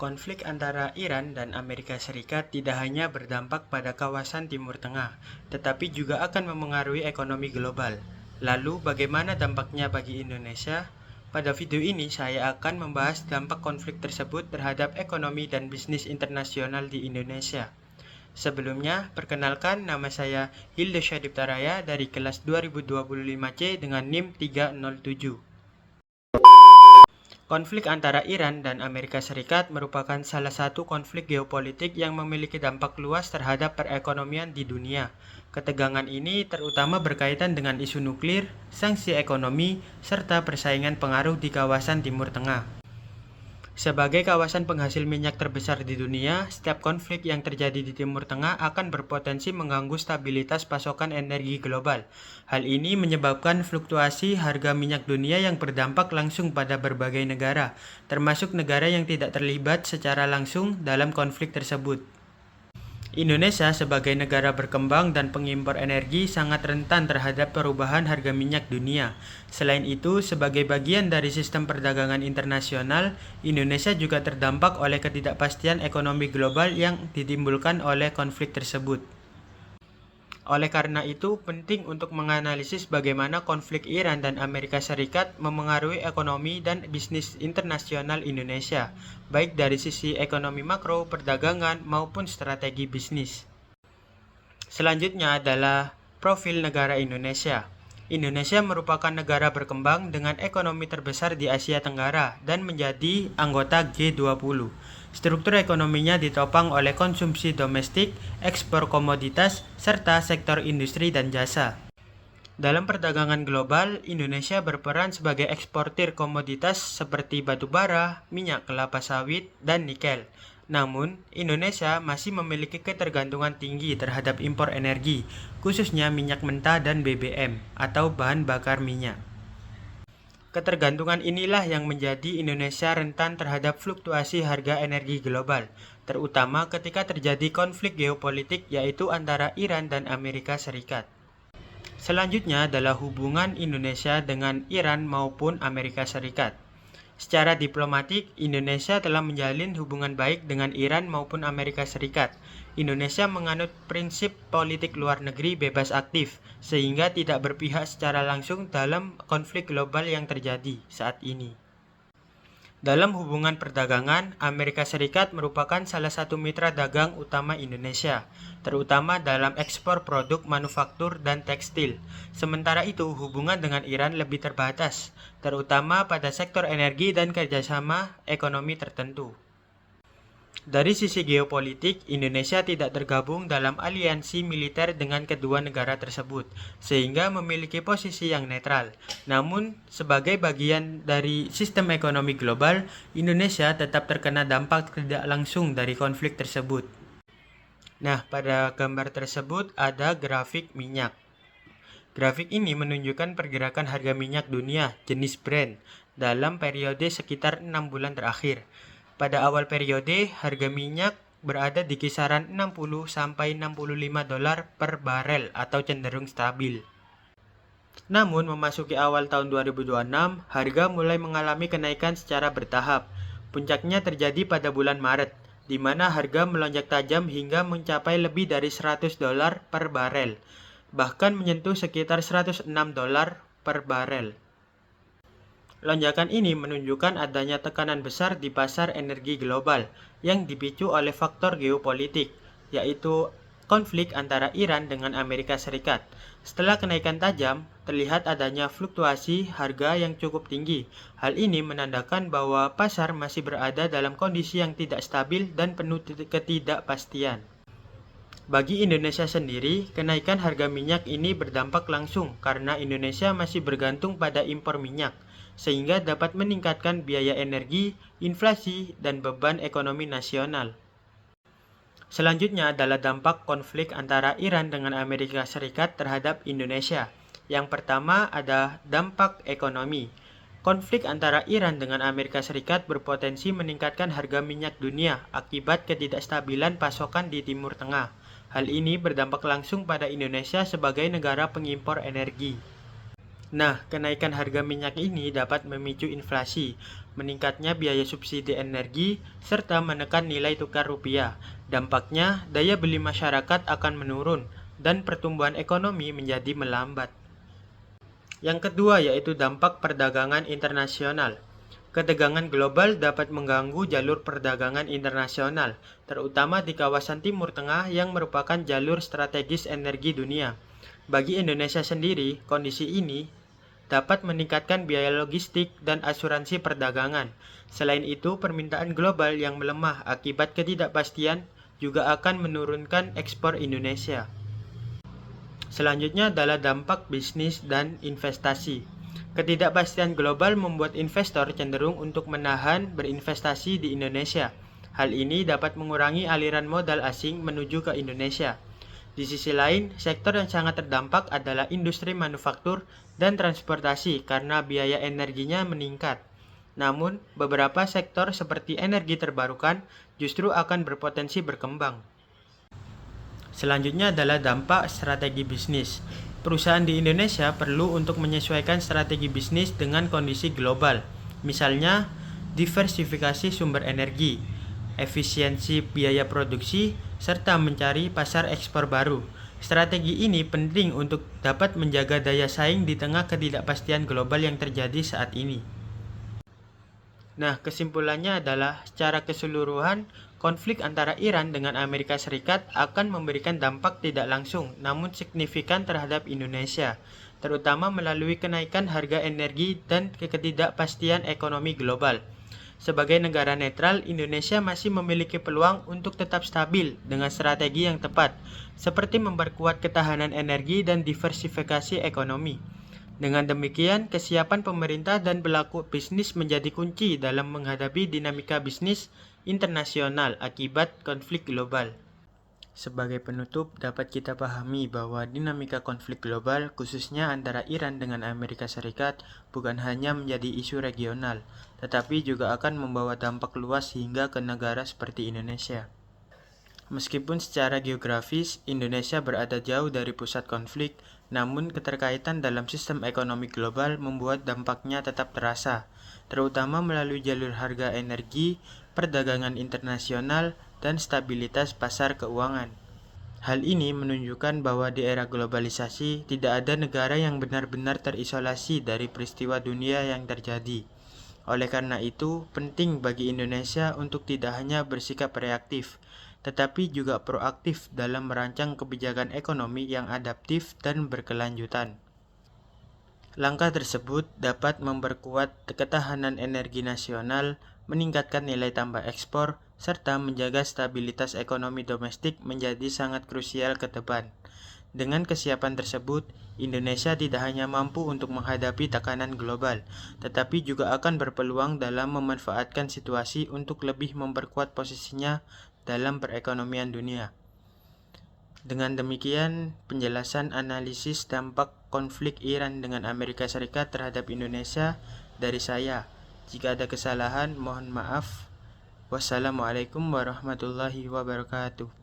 Konflik antara Iran dan Amerika Serikat tidak hanya berdampak pada kawasan Timur Tengah, tetapi juga akan memengaruhi ekonomi global. Lalu, bagaimana dampaknya bagi Indonesia? Pada video ini, saya akan membahas dampak konflik tersebut terhadap ekonomi dan bisnis internasional di Indonesia. Sebelumnya, perkenalkan nama saya Hilda Syadiptaraya dari kelas 2025C dengan NIM 307. Konflik antara Iran dan Amerika Serikat merupakan salah satu konflik geopolitik yang memiliki dampak luas terhadap perekonomian di dunia. Ketegangan ini terutama berkaitan dengan isu nuklir, sanksi ekonomi, serta persaingan pengaruh di kawasan Timur Tengah. Sebagai kawasan penghasil minyak terbesar di dunia, setiap konflik yang terjadi di Timur Tengah akan berpotensi mengganggu stabilitas pasokan energi global. Hal ini menyebabkan fluktuasi harga minyak dunia yang berdampak langsung pada berbagai negara, termasuk negara yang tidak terlibat secara langsung dalam konflik tersebut. Indonesia sebagai negara berkembang dan pengimpor energi sangat rentan terhadap perubahan harga minyak dunia. Selain itu, sebagai bagian dari sistem perdagangan internasional, Indonesia juga terdampak oleh ketidakpastian ekonomi global yang ditimbulkan oleh konflik tersebut. Oleh karena itu, penting untuk menganalisis bagaimana konflik Iran dan Amerika Serikat memengaruhi ekonomi dan bisnis internasional Indonesia, baik dari sisi ekonomi makro, perdagangan, maupun strategi bisnis. Selanjutnya adalah profil negara Indonesia. Indonesia merupakan negara berkembang dengan ekonomi terbesar di Asia Tenggara dan menjadi anggota G20. Struktur ekonominya ditopang oleh konsumsi domestik, ekspor komoditas, serta sektor industri dan jasa. Dalam perdagangan global, Indonesia berperan sebagai eksportir komoditas seperti batu bara, minyak kelapa sawit, dan nikel. Namun, Indonesia masih memiliki ketergantungan tinggi terhadap impor energi, khususnya minyak mentah dan BBM atau bahan bakar minyak. Ketergantungan inilah yang menjadi Indonesia rentan terhadap fluktuasi harga energi global, terutama ketika terjadi konflik geopolitik yaitu antara Iran dan Amerika Serikat. Selanjutnya adalah hubungan Indonesia dengan Iran maupun Amerika Serikat. Secara diplomatik, Indonesia telah menjalin hubungan baik dengan Iran maupun Amerika Serikat. Indonesia menganut prinsip politik luar negeri bebas aktif, sehingga tidak berpihak secara langsung dalam konflik global yang terjadi saat ini. Dalam hubungan perdagangan, Amerika Serikat merupakan salah satu mitra dagang utama Indonesia, terutama dalam ekspor produk manufaktur dan tekstil. Sementara itu, hubungan dengan Iran lebih terbatas, terutama pada sektor energi dan kerjasama ekonomi tertentu. Dari sisi geopolitik, Indonesia tidak tergabung dalam aliansi militer dengan kedua negara tersebut, sehingga memiliki posisi yang netral. Namun, sebagai bagian dari sistem ekonomi global, Indonesia tetap terkena dampak tidak langsung dari konflik tersebut. Nah, pada gambar tersebut ada grafik minyak. Grafik ini menunjukkan pergerakan harga minyak dunia jenis Brent dalam periode sekitar 6 bulan terakhir. Pada awal periode, harga minyak berada di kisaran 60–65 dolar per barel atau cenderung stabil. Namun, memasuki awal tahun 2026, harga mulai mengalami kenaikan secara bertahap. Puncaknya terjadi pada bulan Maret, di mana harga melonjak tajam hingga mencapai lebih dari 100 dolar per barel, bahkan menyentuh sekitar 106 dolar per barel. Lonjakan ini menunjukkan adanya tekanan besar di pasar energi global yang dipicu oleh faktor geopolitik, yaitu konflik antara Iran dengan Amerika Serikat. Setelah kenaikan tajam, terlihat adanya fluktuasi harga yang cukup tinggi. Hal ini menandakan bahwa pasar masih berada dalam kondisi yang tidak stabil dan penuh ketidakpastian. Bagi Indonesia sendiri, kenaikan harga minyak ini berdampak langsung karena Indonesia masih bergantung pada impor minyak, sehingga dapat meningkatkan biaya energi, inflasi, dan beban ekonomi nasional. Selanjutnya adalah dampak konflik antara Iran dengan Amerika Serikat terhadap Indonesia. Yang pertama ada dampak ekonomi. Konflik antara Iran dengan Amerika Serikat berpotensi meningkatkan harga minyak dunia akibat ketidakstabilan pasokan di Timur Tengah. Hal ini berdampak langsung pada Indonesia sebagai negara pengimpor energi. Nah, kenaikan harga minyak ini dapat memicu inflasi. meningkatnya biaya subsidi energi, serta menekan nilai tukar rupiah. Dampaknya, daya beli masyarakat akan menurun, dan pertumbuhan ekonomi menjadi melambat. Yang kedua yaitu dampak perdagangan internasional. Ketegangan global dapat mengganggu jalur perdagangan internasional, terutama di kawasan Timur Tengah yang merupakan jalur strategis energi dunia. Bagi Indonesia sendiri, kondisi ini dapat meningkatkan biaya logistik dan asuransi perdagangan. Selain itu, permintaan global yang melemah akibat ketidakpastian juga akan menurunkan ekspor Indonesia. Selanjutnya adalah dampak bisnis dan investasi. Ketidakpastian global membuat investor cenderung untuk menahan berinvestasi di Indonesia. Hal ini dapat mengurangi aliran modal asing menuju ke Indonesia. Di sisi lain, sektor yang sangat terdampak adalah industri manufaktur dan transportasi karena biaya energinya meningkat. Namun, beberapa sektor seperti energi terbarukan justru akan berpotensi berkembang. Selanjutnya adalah dampak strategi bisnis. Perusahaan di Indonesia perlu untuk menyesuaikan strategi bisnis dengan kondisi global. Misalnya, diversifikasi sumber energi, efisiensi biaya produksi, serta mencari pasar ekspor baru. Strategi ini penting untuk dapat menjaga daya saing di tengah ketidakpastian global yang terjadi saat ini. Nah, kesimpulannya adalah secara keseluruhan, konflik antara Iran dengan Amerika Serikat akan memberikan dampak tidak langsung namun signifikan terhadap Indonesia, terutama melalui kenaikan harga energi dan ketidakpastian ekonomi global. Sebagai negara netral, Indonesia masih memiliki peluang untuk tetap stabil dengan strategi yang tepat, seperti memperkuat ketahanan energi dan diversifikasi ekonomi. Dengan demikian, kesiapan pemerintah dan pelaku bisnis menjadi kunci dalam menghadapi dinamika bisnis internasional akibat konflik global. Sebagai penutup, dapat kita pahami bahwa dinamika konflik global, khususnya antara Iran dengan Amerika Serikat, bukan hanya menjadi isu regional, tetapi juga akan membawa dampak luas hingga ke negara seperti Indonesia. Meskipun secara geografis Indonesia berada jauh dari pusat konflik, namun keterkaitan dalam sistem ekonomi global membuat dampaknya tetap terasa, terutama melalui jalur harga energi, perdagangan internasional, dan stabilitas pasar keuangan. Hal ini menunjukkan bahwa di era globalisasi tidak ada negara yang benar-benar terisolasi dari peristiwa dunia yang terjadi. Oleh karena itu, penting bagi Indonesia untuk tidak hanya bersikap reaktif, tetapi juga proaktif dalam merancang kebijakan ekonomi yang adaptif dan berkelanjutan. Langkah tersebut dapat memperkuat ketahanan energi nasional, meningkatkan nilai tambah ekspor, serta menjaga stabilitas ekonomi domestik menjadi sangat krusial ke depan. Dengan kesiapan tersebut, Indonesia tidak hanya mampu untuk menghadapi tekanan global, tetapi juga akan berpeluang dalam memanfaatkan situasi untuk lebih memperkuat posisinya dalam perekonomian dunia. Dengan demikian, penjelasan analisis dampak konflik Iran dengan Amerika Serikat terhadap Indonesia dari saya. Jika ada kesalahan, mohon maaf. Wassalamualaikum warahmatullahi wabarakatuh.